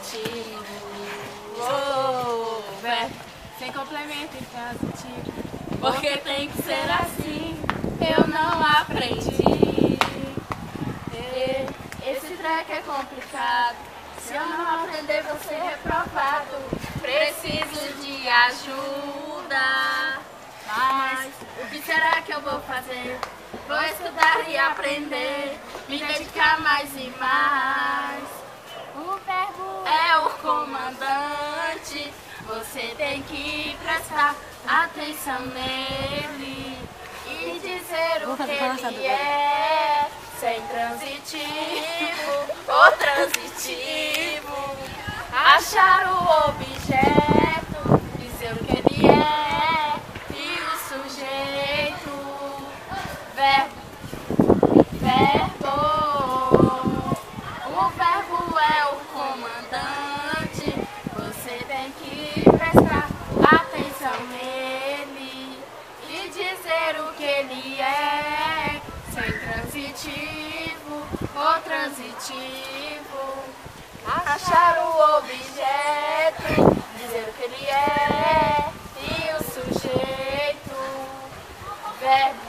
transitivo. Verbo sem complemento intransitivo. Porque tem que ser assim, eu não aprendi. Esse treco é complicado, se eu não aprender vou ser reprovado. Preciso de ajuda, mas o que será que eu vou fazer? Vou estudar e aprender, me dedicar mais e mais. O verbo é o comandante, você tem que prestar atenção nele e dizer o que ele é, sem transitivo ou transitivo. Achar o objeto, dizer o que ele é e o sujeito. Verbo. O verbo é o comandante, você tem que prestar atenção nele e dizer o que ele é, sem transitivo ou transitivo. Achar o objeto, dizer o que ele é e o sujeito. Verbo.